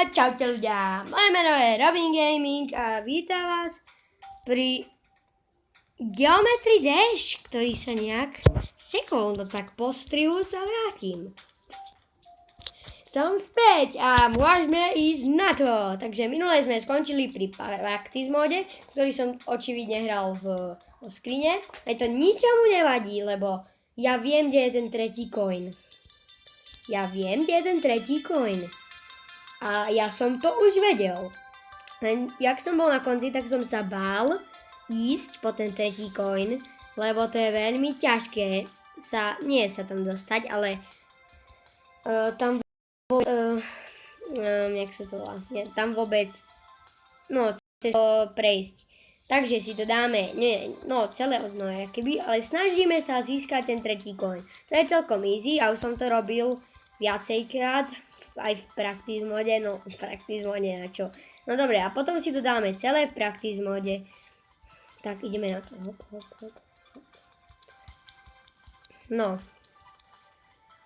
Čaute ľudia, moje meno je Robin Gaming a vítam vás pri Geometry Dash, ktorý sa nejak sekol, no tak po strihu sa vrátim. Som späť a môžeme ísť na to. Takže minule sme skončili pri practice mode, ktorý som očividne hral v skrine. Aj to ničomu nevadí, lebo ja viem, kde je ten tretí coin. A ja som to už vedel. Len jak som bol na konci, tak som sa bál ísť po ten tretí coin, lebo to je veľmi ťažké nie sa tam dostať, ale tam jak sa to volá? Tam vôbec cez to prejsť. Takže si to dáme, celé od znova, ale snažíme sa získať ten tretí coin. To je celkom easy, a už som to robil viacejkrát, aj v practice mode, na čo. No dobre, a potom si to dáme celé v practice mode. Tak ideme na to. Hop. No.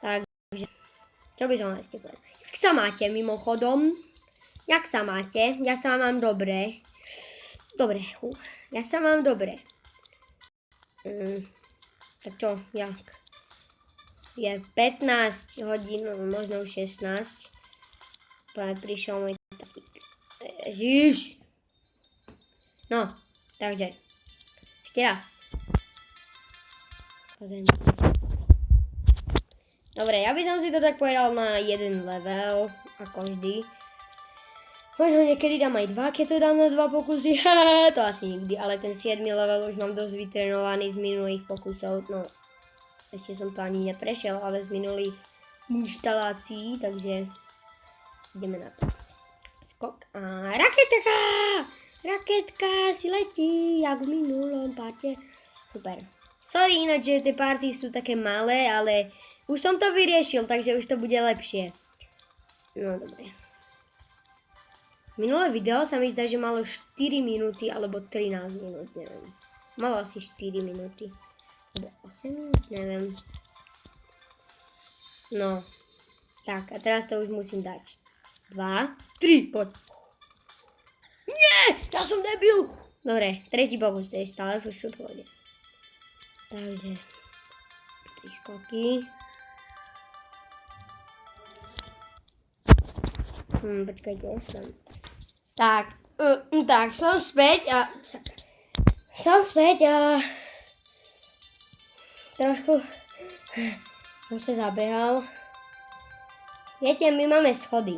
Takže, čo by som ešte povedal? Jak sa máte mimochodom? Jak sa máte? Ja sa mám dobre. Ja sa mám dobre. Tak čo, jak? Je 15 hodín, možno 16. Práve prišiel môj tatík. Ježiš! No, takže. Ešte raz. Pozriem. Dobre, ja by som si to tak povedal na jeden level, ako vždy. Možno niekedy dám aj 2, keď to dám na 2 pokusy. To asi nikdy, ale ten 7. level už mám dosť vytrenovaný z minulých pokusov. No, ešte som to ani neprešiel, ale z minulých inštalácií, takže ideme na to. Skok a raketka si letí, jak v minulom páte. Super. Sorry ináč, že tie party sú také malé, ale už som to vyriešil, takže už to bude lepšie. No dobre. Minulé video sa mi zdá, že malo 4 minúty alebo 13 minút, neviem. Malo asi 4 minúty. 8 minút, neviem. No. Tak, a teraz to už musím dať. 2, 3, poď. Nie, ja som debil. Dobre, tretí pokus, to je stále v pohode. Takže 3 skoky. Počkajte, tak, som späť a trošku som sa zabehal. Viete, my máme schody.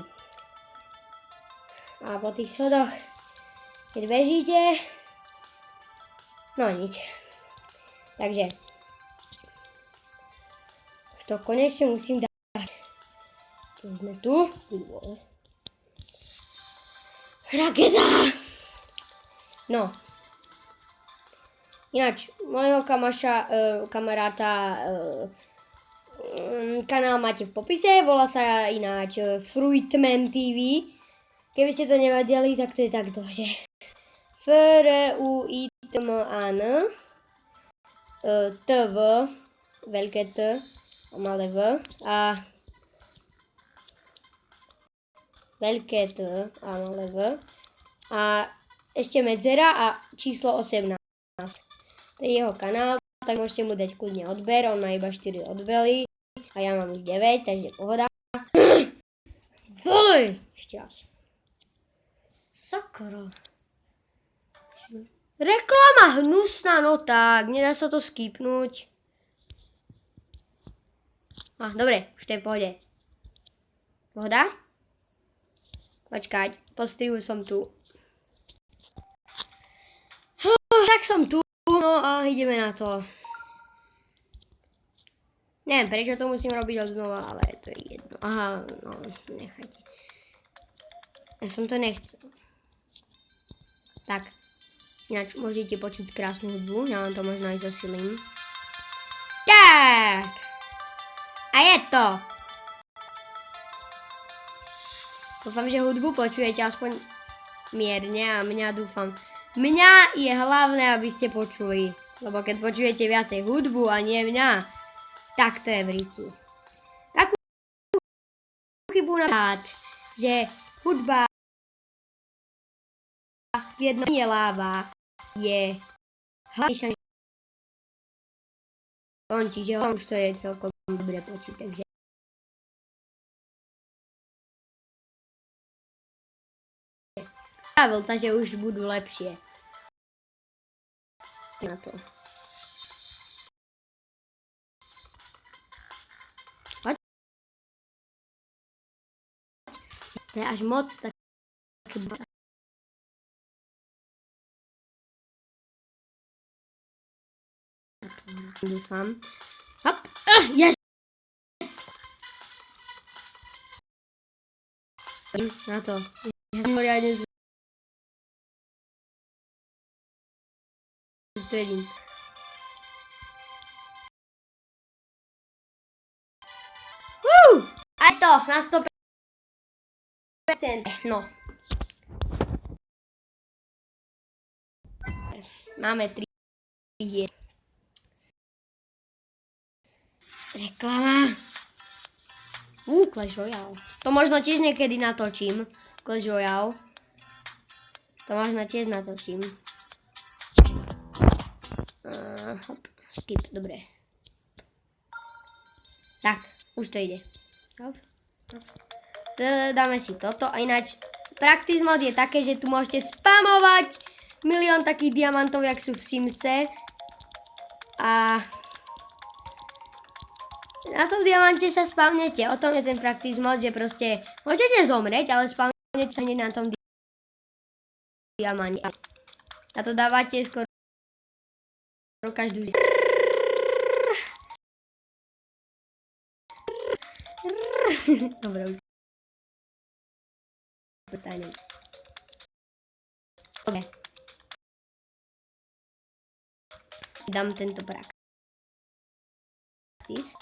A po tých schodoch, keď bežíte, no nič. Takže, to konečne musím dať. Tu sme tu. Raketa! No. Ináč, môjho kamaráta kanál máte v popise, volá sa ináč Fruitman TV. Keby ste to nevedeli, tak to je takto, že Fruitman TV, veľké T a malé V a veľké T a malé V a ešte medzera a číslo 18. To je jeho kanál, tak môžete mu dať kľudne odber, on má iba 4 odbery a ja mám už 9, takže pohoda. Volej! Ešte raz. Sakra. Reklama hnusná, no tak, nedá sa to skipnúť. Dobre, už to je v pohode. Pohoda? Počkať, po strihu som tu. Tak som tu, no a ideme na to. Neviem, prečo to musím robiť odznova, ale to je jedno. Aha, no, nechajte. Ja som to nechcel. Tak, ináč môžete počuť krásnu hudbu, ja vám to možno aj zosilím. Tak! A je to! Dúfam, že hudbu počujete aspoň mierne a Mňa je hlavné, aby ste počuli. Lebo keď počujete viacej hudbu a nie mňa, tak to je v ríti. Takú chybu napríklad, že hudba, v jednom je láva, je hlavnejšia než čiže už to je celkom dobre počuť, takže takže už budú lepšie. Na to. To je až moc také. Dúfam. Hop. Yes! Na to. Ja som moriadne zvedím. Aj to, na 100%. No. Máme 3 hier. Reklama. Clash Royale. To možno tiež niekedy natočím. Clash Royale. To možno tiež natočím. Hop. Skip, dobre. Tak, už to ide. Hop. Dáme si toto. A ináč, practice mod je také, že tu môžete spamovať milión takých diamantov, jak sú v Simse. A na tom diamante sa spavnete. O tom je ten practice mod, že proste môžete zomrieť, ale spavnete sa hneď na tom diamante. A to dávate skoro každú. Dobre, už. Dobre. Dám tento practice.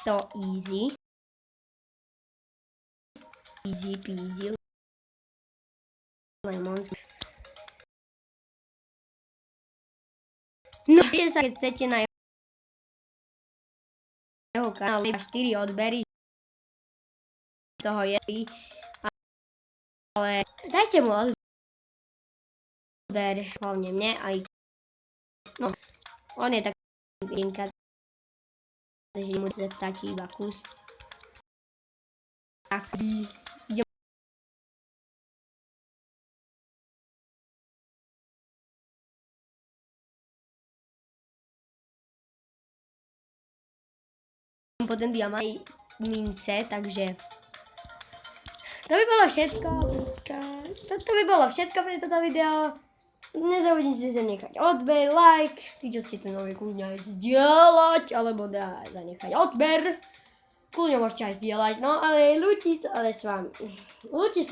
To easy. Easy peasy. Lemons. No, keď chcete na jeho kanále 4 odbery z toho je 3, ale dajte mu odber, hlavne mne aj no, on je taký pinka, takže mu stačí iba kus. Tak, idem po ten diamant mince, takže to by bolo všetko. To by bolo všetko pre toto video. Nezabudnite sa nechať odber, like, tí, čo ste tu noví, kľudne aj zdieľať, alebo zanechať odber. Kľudne môžete aj zdieľať, no ale lúči sa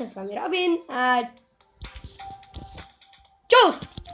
s vami Robin a čus!